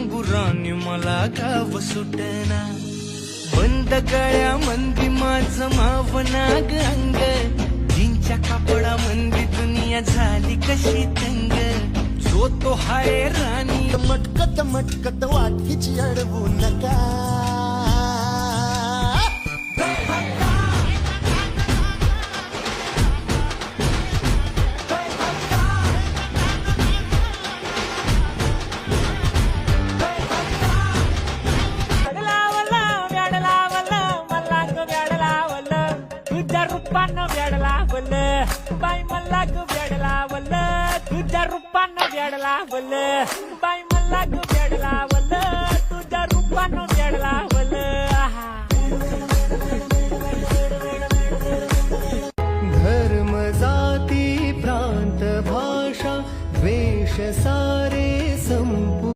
अंगुराने मला गाव सुटना, बंद गळ्या मंदी माझं मावनाग अंग, जीनच्या कापडा मंदी दुनिया झाली कशी तंग, जो तो हाय राणी मटकत मटकत वाटकीची अडवू नका. तुझ्या रूपानं वेड लावलं बाई मला ग वेड लावलं, तुझ्या रूपानं वेड लावलं.